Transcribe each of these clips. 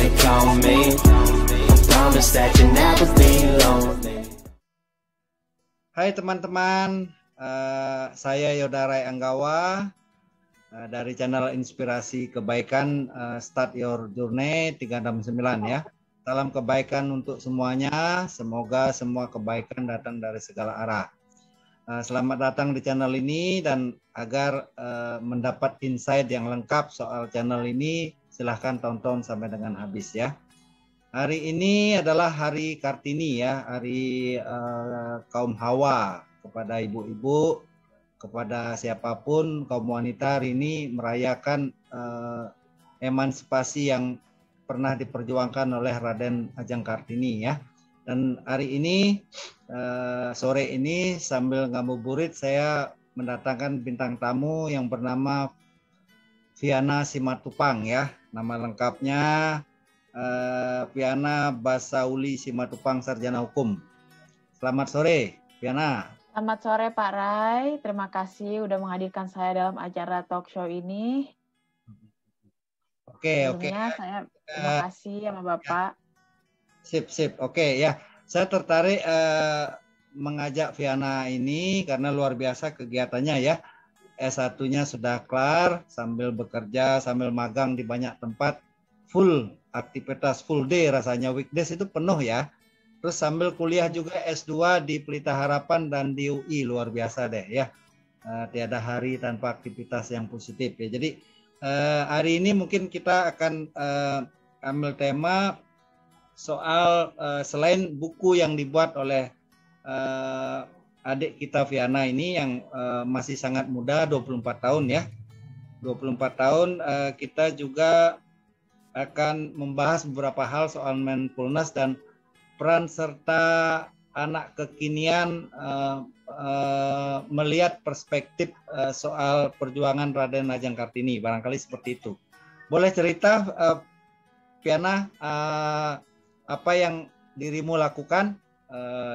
can call me. I promise that you'll never be lonely. Hai teman-teman, saya Yodarai Anggawa dari channel Inspirasi Kebaikan, Start Your Journey 369 ya. Salam kebaikan untuk semuanya, semoga semua kebaikan datang dari segala arah. Selamat datang di channel ini, dan agar mendapat insight yang lengkap soal channel ini, silahkan tonton sampai dengan habis ya. Hari ini adalah hari Kartini ya, hari kaum Hawa. Kepada ibu-ibu, kepada siapapun kaum wanita, hari ini merayakan emansipasi yang pernah diperjuangkan oleh Raden Ajeng Kartini ya. Dan hari ini sore ini sambil ngabuburit saya mendatangkan bintang tamu yang bernama Viana Simatupang ya. Nama lengkapnya Viana Basauli Simatupang, Sarjana Hukum. Selamat sore, Viana. Selamat sore Pak Rai, terima kasih udah menghadirkan saya dalam acara talk show ini. Oke. Saya terima kasih sama Bapak. Sip. Oke ya. Saya tertarik mengajak Viana ini karena luar biasa kegiatannya ya. S1-nya sudah kelar, sambil bekerja, sambil magang di banyak tempat, full aktivitas, full day rasanya, weekdays itu penuh ya. Terus sambil kuliah juga S2 di Pelita Harapan dan di UI, luar biasa deh ya. Tiada hari tanpa aktivitas yang positif ya. Jadi hari ini mungkin kita akan ambil tema soal selain buku yang dibuat oleh adik kita Viana ini yang masih sangat muda, 24 tahun ya. 24 tahun kita juga akan membahas beberapa hal soal mindfulness dan peran serta anak kekinian melihat perspektif soal perjuangan Raden Ajeng Kartini, barangkali seperti itu. Boleh cerita Viana apa yang dirimu lakukan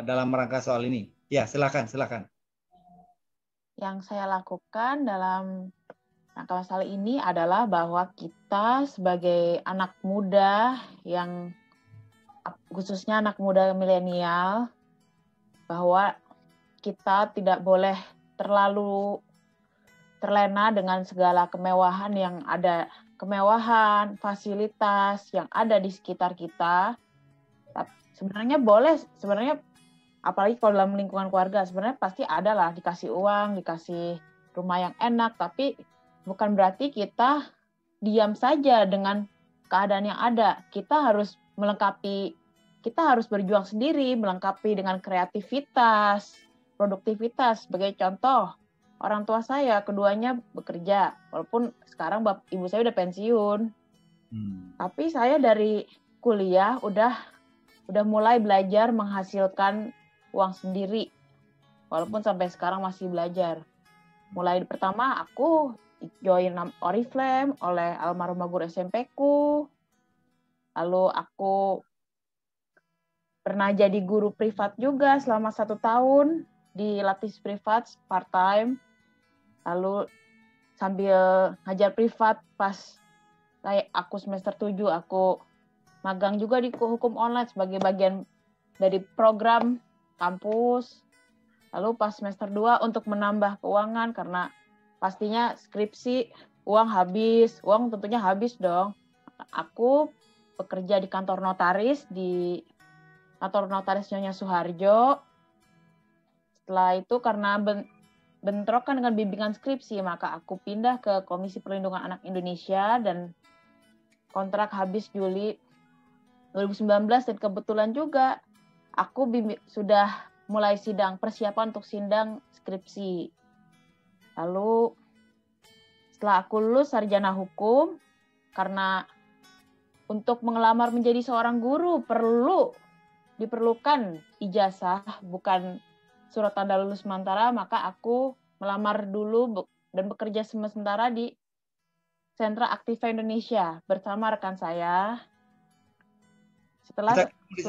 dalam rangka soal ini? Ya, silakan. Yang saya lakukan dalam rangka masalah ini adalah bahwa kita sebagai anak muda, yang khususnya anak muda milenial, bahwa kita tidak boleh terlalu terlena dengan segala kemewahan yang ada, kemewahan, fasilitas yang ada di sekitar kita. Sebenarnya apalagi kalau dalam lingkungan keluarga, sebenarnya pasti ada lah, dikasih uang, dikasih rumah yang enak, tapi bukan berarti kita diam saja dengan keadaan yang ada. Kita harus berjuang sendiri, melengkapi dengan kreativitas, produktivitas. Sebagai contoh, orang tua saya keduanya bekerja, walaupun sekarang ibu saya udah pensiun. Tapi saya dari kuliah udah mulai belajar menghasilkan uang sendiri, walaupun sampai sekarang masih belajar. Mulai pertama aku join Oriflame oleh almarhumah guru SMP-ku. Lalu aku pernah jadi guru privat juga selama 1 tahun di Lapis Privat part-time. Lalu sambil ngajar privat, pas aku semester 7, aku magang juga di hukum online sebagai bagian dari program kampus. Lalu pas semester 2 untuk menambah keuangan, karena pastinya skripsi, uang tentunya habis dong. Aku bekerja di kantor notaris, Nyonya Suharjo. Setelah itu karena bentrokan dengan bimbingan skripsi, maka aku pindah ke Komisi Perlindungan Anak Indonesia dan kontrak habis Juli 2019, dan kebetulan juga aku sudah mulai persiapan untuk sidang skripsi. Lalu setelah aku lulus sarjana hukum, karena untuk mengelamar menjadi seorang guru diperlukan ijazah, bukan surat tanda lulus sementara, maka aku melamar dulu dan bekerja sementara di Sentra Aktiva Indonesia bersama rekan saya. Setelah di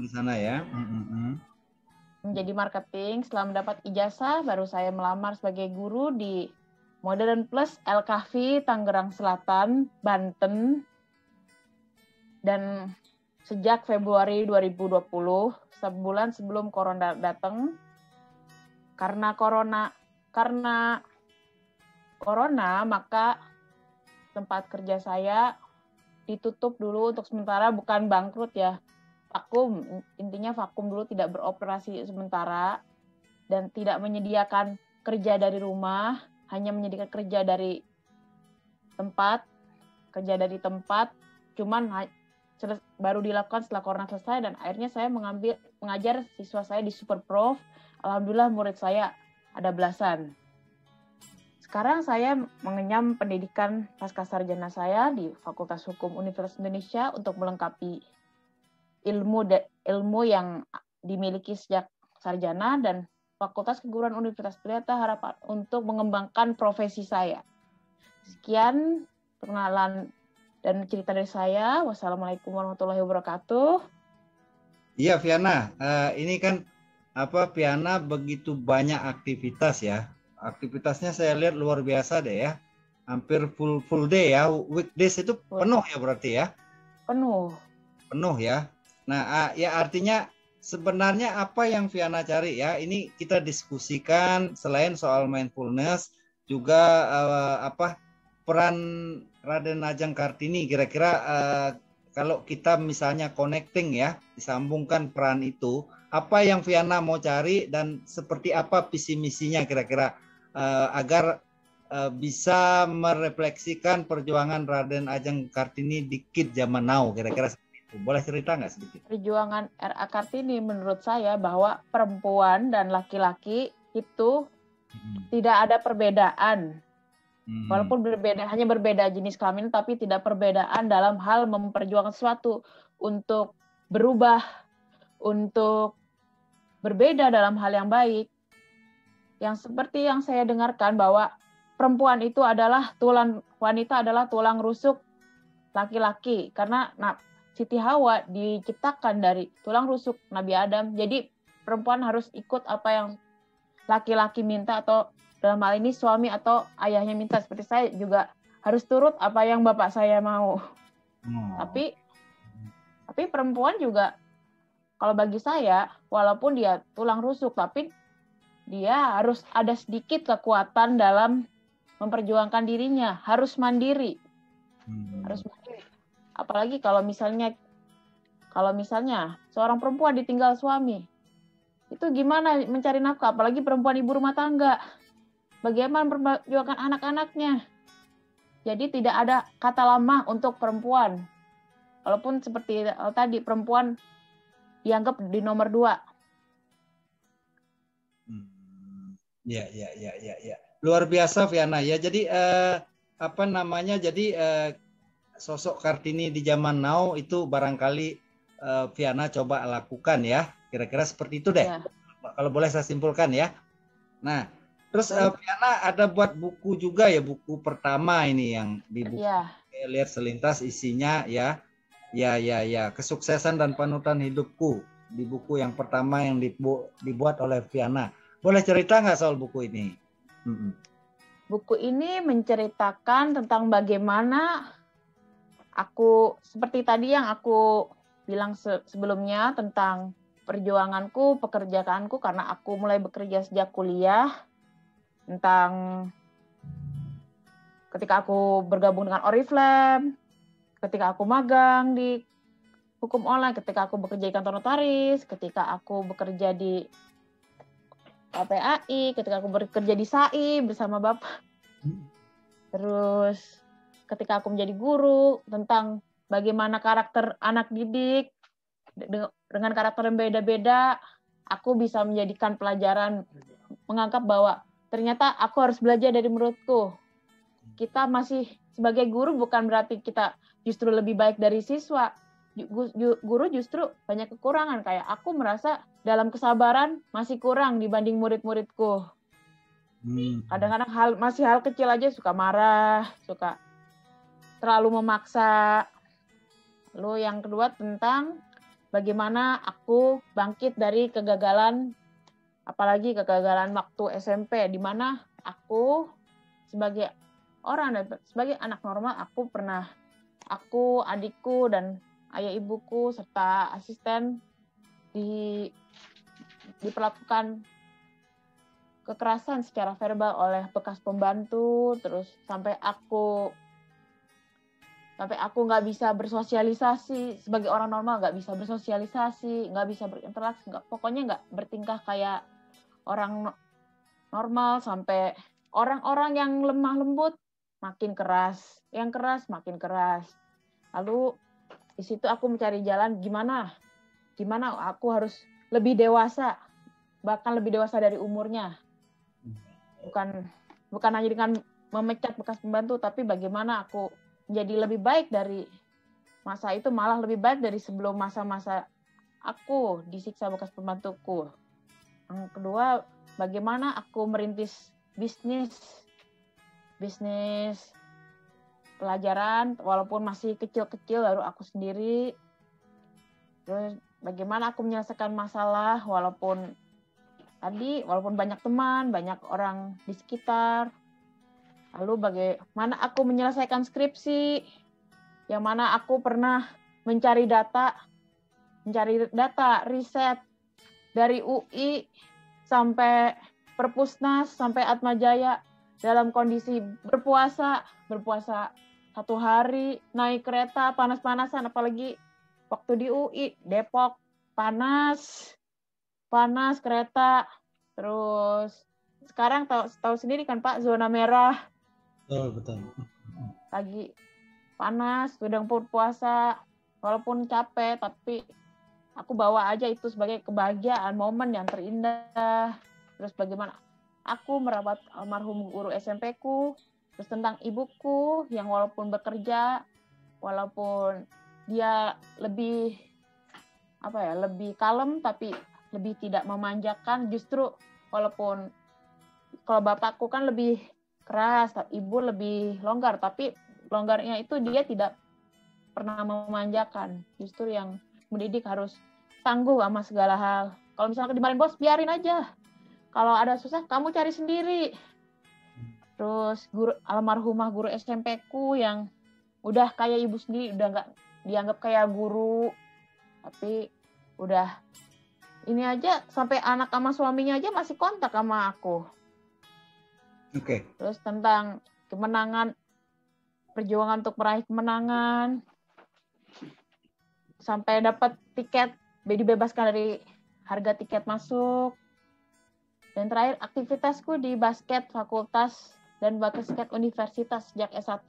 sana ya. Menjadi marketing, setelah mendapat ijazah, baru saya melamar sebagai guru di Modern Plus LKV Tangerang Selatan, Banten. Dan sejak Februari 2020, sebulan sebelum corona datang, karena corona, maka tempat kerja saya ditutup dulu untuk sementara, bukan bangkrut ya. Vakum, intinya vakum dulu, tidak beroperasi sementara dan tidak menyediakan kerja dari rumah, hanya menyediakan kerja dari tempat, cuman baru dilakukan setelah corona selesai, dan akhirnya saya mengajar siswa saya di Super Prof. Alhamdulillah murid saya ada belasan. Sekarang saya mengenyam pendidikan pasca sarjana saya di Fakultas Hukum Universitas Indonesia untuk melengkapi ilmu yang dimiliki sejak sarjana, dan Fakultas Keguruan Universitas Trisakti harapan untuk mengembangkan profesi saya. Sekian perkenalan dan cerita dari saya. Wassalamualaikum warahmatullahi wabarakatuh. Iya, Viana. Ini kan Viana begitu banyak aktivitas ya. Aktivitasnya saya lihat luar biasa deh ya. Hampir full day ya. Weekdays itu penuh ya berarti ya. Penuh ya. Nah, ya artinya sebenarnya apa yang Viana cari ya? Ini kita diskusikan selain soal mindfulness juga peran Raden Ajeng Kartini, kira-kira kalau kita misalnya connecting ya, disambungkan peran itu, apa yang Viana mau cari dan seperti apa visi misinya kira-kira agar bisa merefleksikan perjuangan Raden Ajeng Kartini di KID zaman now, kira-kira seperti itu. Boleh cerita nggak sedikit? Perjuangan R.A. Kartini menurut saya bahwa perempuan dan laki-laki itu tidak ada perbedaan. Walaupun hanya berbeda jenis kelamin, tapi tidak perbedaan dalam hal memperjuangkan sesuatu untuk berubah, untuk berbeda dalam hal yang baik. Yang seperti yang saya dengarkan bahwa perempuan itu adalah wanita adalah tulang rusuk laki-laki, karena Siti Hawa diciptakan dari tulang rusuk Nabi Adam. Jadi perempuan harus ikut apa yang laki-laki minta, atau dalam hal ini suami atau ayahnya minta. Seperti saya juga harus turut apa yang bapak saya mau. Tapi perempuan juga, kalau bagi saya, walaupun dia tulang rusuk, tapi dia harus ada sedikit kekuatan dalam memperjuangkan dirinya. Harus mandiri. Harus mandiri. Apalagi kalau misalnya seorang perempuan ditinggal suami, itu gimana mencari nafkah? Apalagi perempuan ibu rumah tangga. Bagaimana memperjuangkan anak-anaknya? Jadi tidak ada kata lemah untuk perempuan. Walaupun seperti tadi, perempuan dianggap di nomor 2. Ya. Luar biasa Viana ya. Jadi sosok Kartini di zaman now itu barangkali Viana coba lakukan ya. Kira-kira seperti itu deh. Ya. Kalau boleh saya simpulkan ya. Nah, terus Viana ada buat buku juga ya, buku pertama ini yang di buku lihat selintas isinya ya. Kesuksesan dan Panutan Hidupku, di buku yang pertama yang dibuat oleh Viana. Boleh cerita nggak soal buku ini? Buku ini menceritakan tentang bagaimana aku, seperti tadi yang aku bilang sebelumnya, tentang perjuanganku, pekerjaanku, karena aku mulai bekerja sejak kuliah, tentang ketika aku bergabung dengan Oriflame, ketika aku magang di hukum online, ketika aku bekerja di kantor notaris, ketika aku bekerja di KPAI, ketika aku bekerja di SAI bersama Bapak. Terus ketika aku menjadi guru, tentang bagaimana karakter anak didik dengan karakter yang beda-beda, aku bisa menjadikan pelajaran, menganggap bahwa ternyata aku harus belajar dari muridku. Kita masih sebagai guru bukan berarti kita justru lebih baik dari siswa. Guru justru banyak kekurangan. Kayak aku merasa dalam kesabaran masih kurang dibanding murid-muridku. Kadang-kadang masih hal kecil aja suka marah, suka terlalu memaksa. Lalu yang kedua tentang bagaimana aku bangkit dari kegagalan, apalagi kegagalan waktu SMP, di mana aku sebagai sebagai anak normal, aku, adikku, dan ayah ibuku serta asisten diperlakukan kekerasan secara verbal oleh bekas pembantu, terus sampai aku nggak bisa bersosialisasi sebagai orang normal, nggak bisa bersosialisasi, nggak bisa berinteraksi, pokoknya nggak bertingkah kayak orang normal, sampai orang-orang yang lemah lembut makin keras, yang keras makin keras. Lalu di situ aku mencari jalan gimana aku harus lebih dewasa, bahkan lebih dewasa dari umurnya. Bukan hanya dengan memecat bekas pembantu, tapi bagaimana aku menjadi lebih baik dari masa itu, malah lebih baik dari sebelum masa-masa aku disiksa bekas pembantuku. Yang kedua, bagaimana aku merintis bisnis pelajaran, walaupun masih kecil-kecil, baru aku sendiri. Terus bagaimana aku menyelesaikan masalah, walaupun banyak teman, banyak orang di sekitar. Lalu bagaimana aku menyelesaikan skripsi, yang mana aku pernah mencari data, riset dari UI sampai Perpusnas, sampai Atmajaya, dalam kondisi berpuasa 1 hari, naik kereta panas-panasan, apalagi waktu di UI, Depok, panas kereta. Terus sekarang tahu sendiri kan Pak, zona merah. Betul. Lagi panas, sedang puasa, walaupun capek, tapi aku bawa aja itu sebagai kebahagiaan, momen yang terindah. Terus bagaimana aku merawat almarhum guru SMP-ku, terus tentang ibuku yang walaupun bekerja, walaupun dia lebih kalem, tapi lebih tidak memanjakan, justru walaupun kalau bapakku kan lebih keras, ibu lebih longgar, tapi longgarnya itu dia tidak pernah memanjakan. Justru yang mendidik harus tangguh sama segala hal. Kalau misalnya dimarahin bos, biarin aja. Kalau ada susah, kamu cari sendiri. Terus almarhumah guru SMP-ku yang udah kayak ibu sendiri, udah nggak dianggap kayak guru, tapi udah ini aja, sampai anak sama suaminya aja masih kontak sama aku. Oke. Terus tentang kemenangan, perjuangan untuk meraih kemenangan, sampai dapat tiket, dibebaskan dari harga tiket masuk. Dan terakhir, aktivitasku di basket fakultas dan basket universitas sejak S1.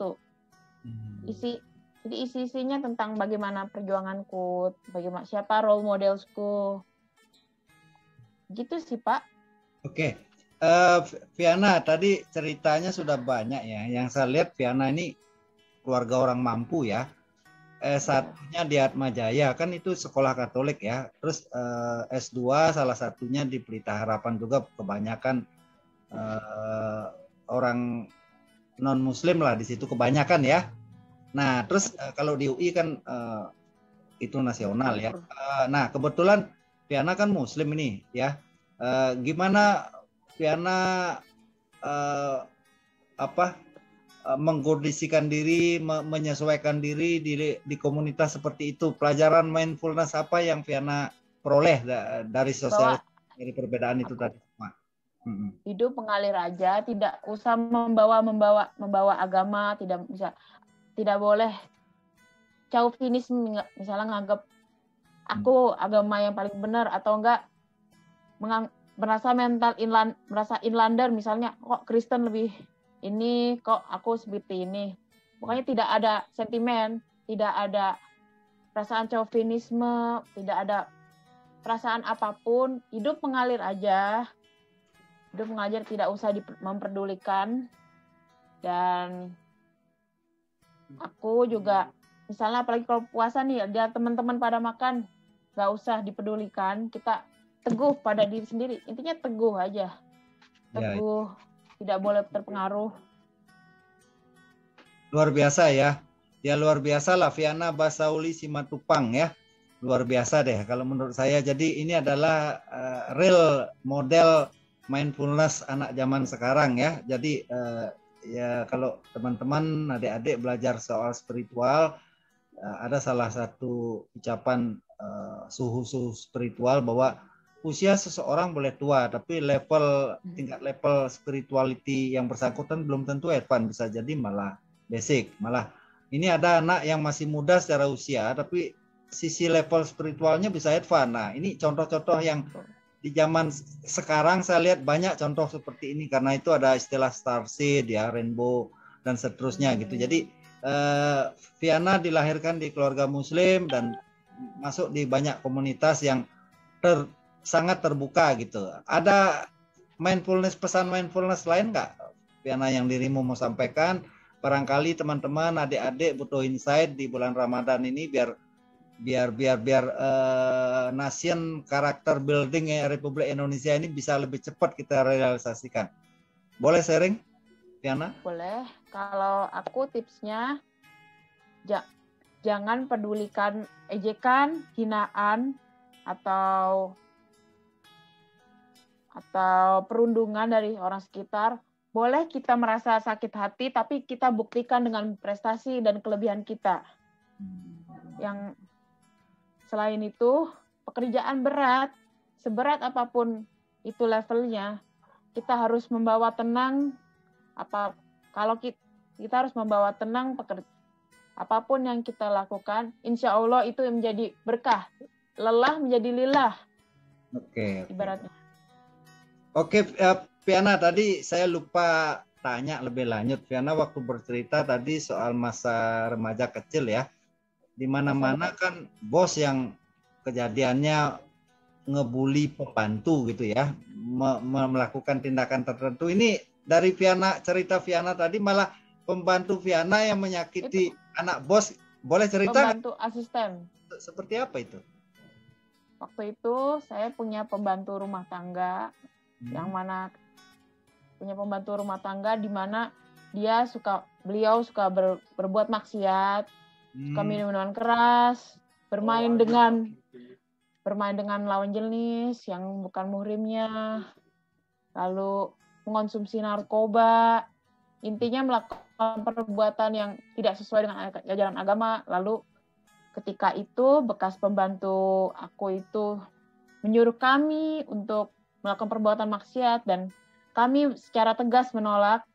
Isi-isinya tentang bagaimana perjuanganku, bagaimana siapa role modelsku. Gitu sih, Pak. Oke. Viana, tadi ceritanya sudah banyak ya. Yang saya lihat Viana ini keluarga orang mampu ya. S1-nya di Atmajaya, kan itu sekolah Katolik ya. Terus S2 salah satunya di Pelita Harapan juga, kebanyakan orang non Muslim lah di situ kebanyakan ya. Nah, terus kalau di UI kan itu nasional ya. Nah, kebetulan Viana kan Muslim ini ya. Gimana Viana mengkondisikan diri, menyesuaikan diri di komunitas seperti itu? Pelajaran mindfulness apa yang Viana peroleh dari sosial, dari perbedaan itu tadi? Hidup mengalir aja, tidak usah membawa agama, tidak boleh chauvinis, misalnya nganggap aku agama yang paling benar, atau enggak merasa merasa inlander, misalnya kok Kristen lebih ini, kok aku seperti ini. Pokoknya tidak ada sentimen, tidak ada perasaan chauvinisme, tidak ada perasaan apapun. Hidup mengalir aja. Hidup mengajar, tidak usah memperdulikan. Dan aku juga, misalnya apalagi kalau puasa nih, ada teman-teman pada makan, nggak usah dipedulikan. Kita teguh pada diri sendiri. Intinya teguh aja. Teguh, tidak boleh terpengaruh. Luar biasa ya. Ya luar biasa lah Viana Basauli Simatupang ya. Luar biasa deh kalau menurut saya. Jadi ini adalah real model mindfulness anak zaman sekarang ya. Jadi ya kalau teman-teman adik-adik belajar soal spiritual, ada salah satu ucapan suhu spiritual bahwa usia seseorang boleh tua, tapi tingkat level spirituality yang bersangkutan belum tentu advance, bisa jadi malah basic. Malah ini ada anak yang masih muda secara usia, tapi sisi level spiritualnya bisa advance. Nah, ini contoh-contoh yang di zaman sekarang saya lihat banyak contoh seperti ini, karena itu ada istilah starseed ya, rainbow dan seterusnya gitu. Jadi Viana dilahirkan di keluarga Muslim dan masuk di banyak komunitas yang sangat terbuka gitu. Ada pesan mindfulness lain nggak, Viana, yang dirimu mau sampaikan? Barangkali teman-teman, adik-adik butuh insight di bulan Ramadan ini biar nation karakter building Republik Indonesia ini bisa lebih cepat kita realisasikan. Boleh sharing, Viana? Boleh. Kalau aku tipsnya, jangan pedulikan ejekan, hinaan, atau perundungan dari orang sekitar. Boleh kita merasa sakit hati, tapi kita buktikan dengan prestasi dan kelebihan kita. Yang selain itu, pekerjaan berat, seberat apapun itu levelnya, kita harus membawa tenang. Kalau kita harus membawa tenang apapun yang kita lakukan, insya Allah itu menjadi berkah. Lelah menjadi lilah. Oke. Ibaratnya. Oke, Viana, tadi saya lupa tanya lebih lanjut. Viana waktu bercerita tadi soal masa remaja kecil ya. Di mana-mana kan bos yang kejadiannya ngebully pembantu gitu ya, melakukan tindakan tertentu. Ini dari Viana, cerita Viana tadi malah pembantu Viana yang menyakiti anak bos. Boleh cerita? Pembantu asisten. Seperti apa itu? Waktu itu saya punya pembantu rumah tangga, yang mana punya pembantu rumah tangga di mana beliau suka berbuat maksiat, suka minum-minuman keras, bermain dengan lawan jenis yang bukan muhrimnya, lalu mengonsumsi narkoba, intinya melakukan perbuatan yang tidak sesuai dengan ajaran agama. Lalu ketika itu bekas pembantu aku itu menyuruh kami untuk melakukan perbuatan maksiat, dan kami secara tegas menolak.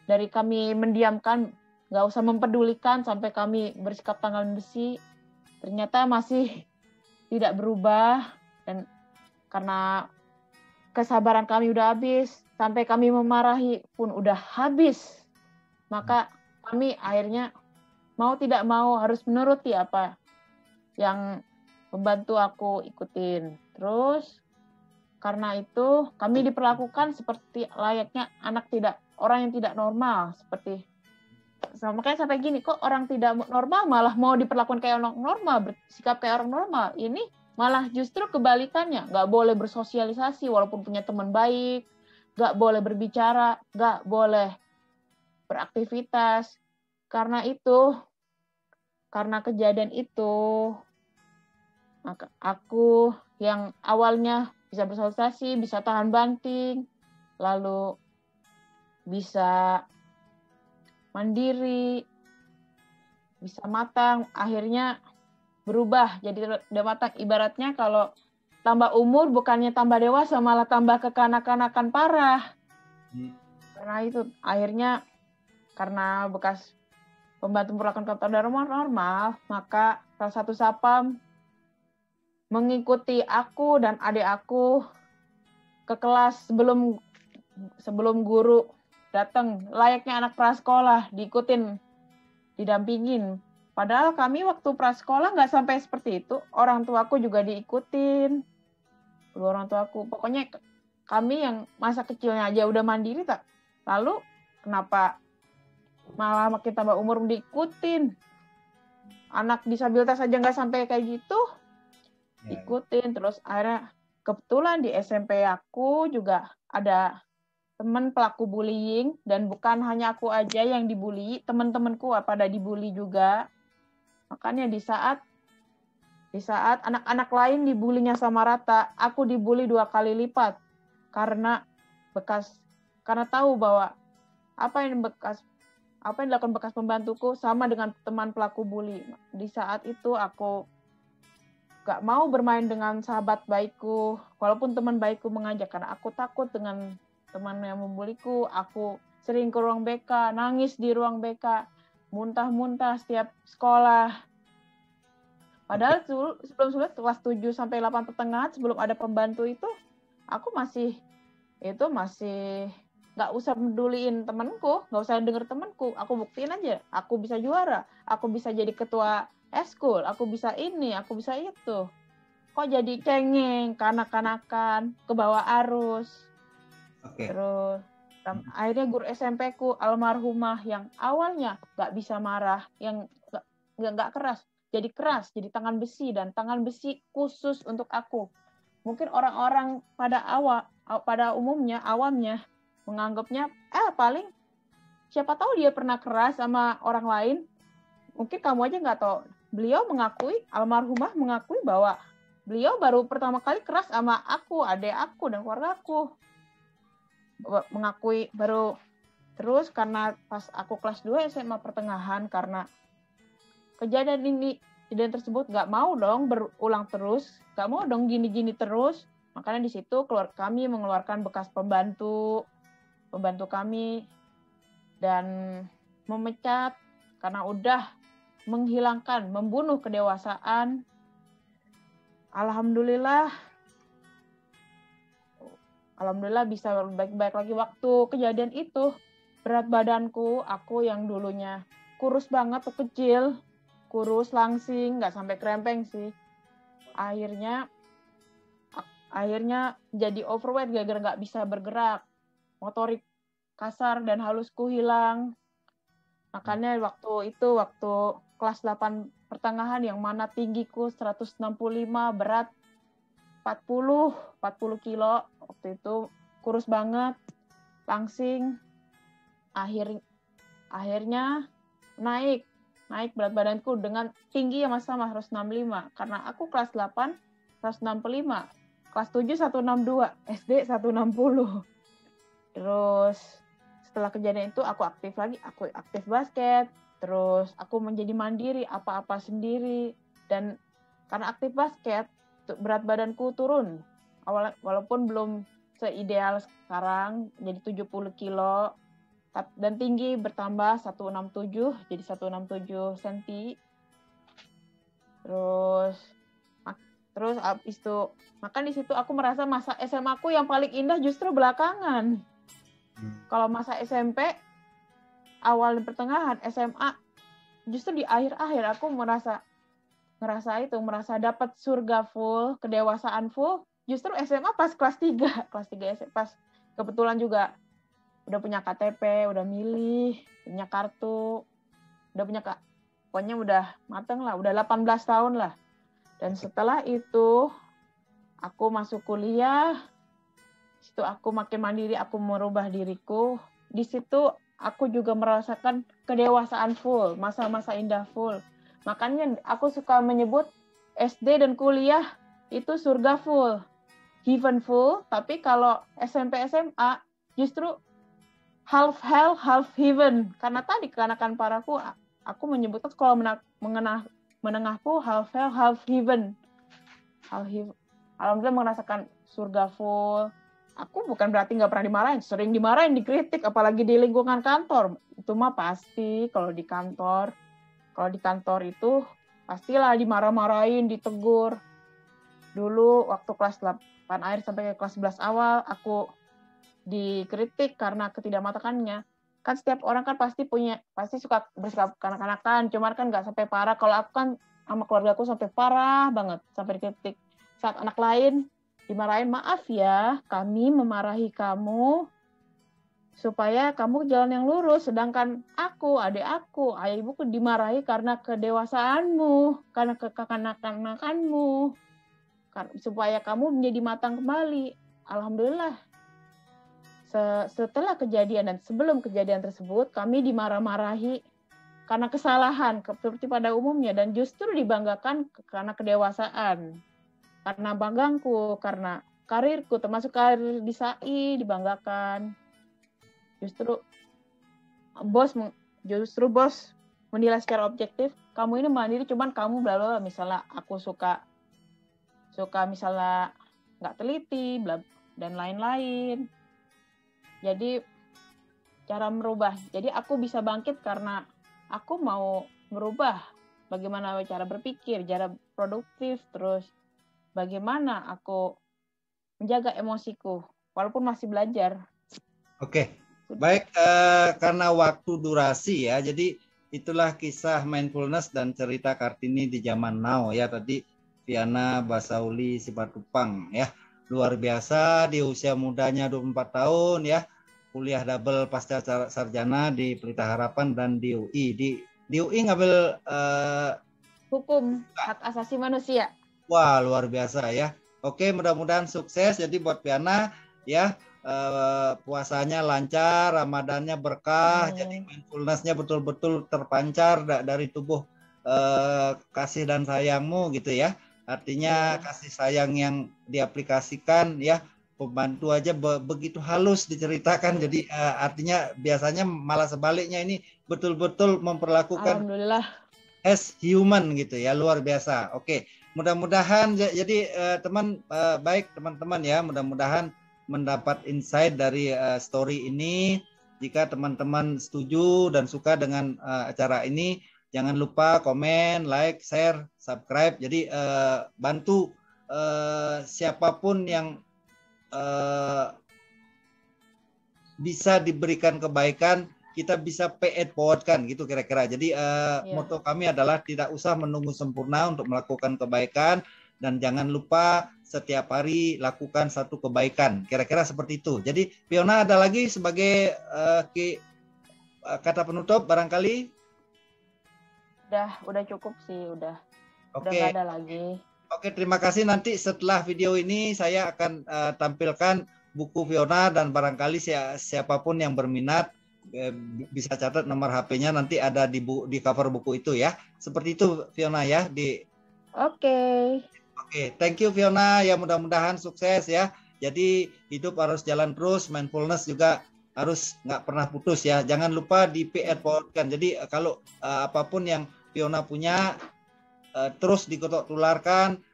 Dari kami mendiamkan, nggak usah mempedulikan, sampai kami bersikap tangan besi, ternyata masih tidak berubah. Dan karena kesabaran kami udah habis, sampai kami memarahi pun udah habis, maka kami akhirnya mau tidak mau harus menuruti apa yang pembantu aku ikutin. Terus karena itu kami diperlakukan seperti layaknya orang yang tidak normal, makanya sampai gini, kok orang tidak normal malah mau diperlakukan kayak orang normal, bersikap kayak orang normal. Ini malah justru kebalikannya, nggak boleh bersosialisasi walaupun punya teman baik, nggak boleh berbicara, nggak boleh beraktivitas. Karena kejadian itu, maka aku yang awalnya bisa bersosialisasi, bisa tahan banting, lalu bisa mandiri, bisa matang, akhirnya berubah jadi udah matang. Ibaratnya kalau tambah umur bukannya tambah dewasa, malah tambah kekanak-kanakan parah. Karena itu akhirnya, karena bekas pembantu melakukan kata normal, maka salah satu sapam mengikuti aku dan adik aku ke kelas sebelum guru datang, layaknya anak prasekolah, didampingin. Padahal kami waktu prasekolah nggak sampai seperti itu. Orang tuaku juga diikutin. Kedua orang tuaku. Pokoknya kami yang masa kecilnya aja udah mandiri tak. Lalu kenapa malah makin tambah umur diikutin? Anak disabilitas aja nggak sampai kayak gitu. Ikutin. Terus akhirnya kebetulan di SMP aku juga ada teman pelaku bullying, dan bukan hanya aku aja yang dibully, teman-temanku pada dibully juga. Makanya di saat anak-anak lain dibulinya sama rata, aku dibully 2 kali lipat karena tahu bahwa apa yang bekas apa yang dilakukan bekas pembantuku sama dengan teman pelaku bully. Di saat itu aku gak mau bermain dengan sahabat baikku, walaupun teman baikku mengajak, karena aku takut dengan teman yang membuliku. Aku sering ke ruang BK, nangis di ruang BK, muntah-muntah setiap sekolah. Padahal sebelum kelas 7 sampai 8 pertengahan, sebelum ada pembantu itu, aku masih nggak usah peduliin temanku, nggak usah denger temanku. Aku buktiin aja, aku bisa juara, aku bisa jadi ketua eskul, aku bisa ini, aku bisa itu. Kok jadi cengeng, kanak-kanakan, ke bawah arus. Terus akhirnya guru SMP ku almarhumah yang awalnya nggak bisa marah, yang nggak keras, jadi tangan besi, dan tangan besi khusus untuk aku. Mungkin orang-orang pada umumnya awamnya menganggapnya paling siapa tahu dia pernah keras sama orang lain. Mungkin kamu aja nggak tahu. Beliau almarhumah mengakui bahwa beliau baru pertama kali keras sama aku, adik aku, dan keluarga aku. Mengakui baru terus karena pas aku kelas 2 SMA pertengahan, karena kejadian tersebut nggak mau dong berulang terus, nggak mau dong gini-gini terus. Makanya di situ kami mengeluarkan bekas pembantu kami dan memecat karena udah membunuh kedewasaan. Alhamdulillah bisa baik-baik lagi. Waktu kejadian itu berat badanku, aku yang dulunya kurus banget tuh, kecil, kurus langsing, nggak sampai krempeng sih. Akhirnya jadi overweight gara-gara nggak bisa bergerak. Motorik kasar dan halusku hilang. Makanya waktu kelas 8 pertengahan yang mana tinggiku 165, berat 40 kilo. Waktu itu kurus banget, langsing. Akhirnya naik berat badanku dengan tinggi yang masih sama 165. Karena aku kelas 8 165, kelas 7 162, SD 160. Terus setelah kejadian itu aku aktif basket, terus aku menjadi mandiri, apa-apa sendiri. Dan karena aktif basket, berat badanku turun. Walaupun belum seideal sekarang, jadi 70 kilo. Dan tinggi bertambah 167, jadi 167 cm. Terus abis itu, maka di situ aku merasa masa SMA aku yang paling indah justru belakangan. Kalau masa SMP, awal dan pertengahan, SMA, justru di akhir-akhir aku merasa dapat surga full, kedewasaan full. Justru SMA pas kelas 3 SMA, pas kebetulan juga udah punya KTP, udah milih, punya kartu, pokoknya udah mateng lah, udah 18 tahun lah. Dan setelah itu aku masuk kuliah. Situ aku makin mandiri, aku merubah diriku. Di situ aku juga merasakan kedewasaan full, masa-masa indah full. Makanya aku suka menyebut SD dan kuliah itu surga full, heaven full. Tapi kalau SMP SMA justru half hell, half heaven. Karena tadi kekanakan paraku, aku menyebutkan sekolah menengahku half hell, half heaven. Alhamdulillah merasakan surga full. Aku bukan berarti nggak pernah dimarahin, sering dimarahin, dikritik, apalagi di lingkungan kantor. Itu mah pasti kalau di kantor. Kalau di kantor itu pastilah dimarah-marahin, ditegur. Dulu waktu kelas 8 akhir sampai ke kelas 11 awal, aku dikritik karena ketidakmatakannya. Kan setiap orang kan pasti suka bersikap kanak-kanakan, cuman kan nggak sampai parah. Kalau aku kan sama keluarga aku sampai parah banget, sampai dikritik. Saat anak lain dimarahin, maaf ya, kami memarahi kamu supaya kamu jalan yang lurus. Sedangkan aku, adik aku, ayah ibuku dimarahi karena kedewasaanmu, karena kekanak-kanakanmu, supaya kamu menjadi matang kembali. Alhamdulillah. Setelah kejadian dan sebelum kejadian tersebut, kami dimarah-marahi karena kesalahan, seperti pada umumnya, dan justru dibanggakan karena kedewasaan. Karena banggangku, karena karirku, termasuk karir di SAI, dibanggakan. Justru bos justru bos menilai secara objektif, kamu ini mandiri, cuman kamu bla bla, misalnya aku suka misalnya nggak teliti, bla dan lain-lain. Jadi cara merubah. Jadi aku bisa bangkit karena aku mau merubah bagaimana cara berpikir, cara produktif, terus bagaimana aku menjaga emosiku walaupun masih belajar. Oke, baik, karena waktu durasi ya, jadi itulah kisah mindfulness dan cerita Kartini di zaman now ya, tadi Viana Basauli Simatupang ya, luar biasa di usia mudanya 24 tahun ya, kuliah double pasca sarjana di Pelita Harapan dan di UI. Di UI ngambil Hukum hak asasi manusia. wah, luar biasa ya. Oke, mudah-mudahan sukses. Jadi buat Viana ya, puasanya lancar, Ramadannya berkah, jadi mindfulness-nya betul-betul terpancar dari tubuh kasih dan sayangmu gitu ya. Artinya kasih sayang yang diaplikasikan ya, pembantu aja begitu halus diceritakan. Jadi artinya biasanya malah sebaliknya, ini betul-betul memperlakukan Alhamdulillah as human gitu ya, luar biasa. Oke, mudah-mudahan jadi baik teman-teman ya, mudah-mudahan mendapat insight dari story ini. Jika teman-teman setuju dan suka dengan acara ini, jangan lupa komen, like, share, subscribe. Jadi bantu siapapun yang bisa diberikan kebaikan, kita bisa pay it forward kan gitu kira-kira. Jadi moto kami adalah tidak usah menunggu sempurna untuk melakukan kebaikan, dan jangan lupa setiap hari lakukan satu kebaikan. Kira-kira seperti itu. Jadi Fiona, ada lagi sebagai kata penutup barangkali? udah cukup sih, udah Oke. nggak ada lagi. Oke, terima kasih. Nanti setelah video ini saya akan tampilkan buku Fiona, dan barangkali siapapun yang berminat bisa catat nomor HP-nya, nanti ada di cover buku itu ya. Seperti itu Fiona ya. Oke, thank you Fiona. Ya mudah-mudahan sukses ya. Jadi hidup harus jalan terus, mindfulness juga harus nggak pernah putus ya. Jangan lupa di PR kan. Jadi kalau apapun yang Fiona punya terus dikotok tularkan.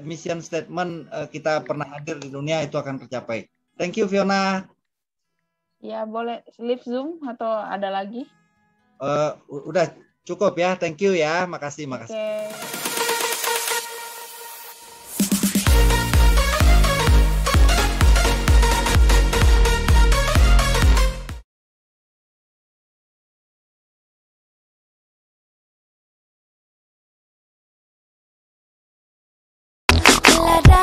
Mission statement kita pernah hadir di dunia itu akan tercapai. Thank you Fiona. Ya, boleh live Zoom atau ada lagi? Udah cukup ya, thank you ya, makasih. Okay. La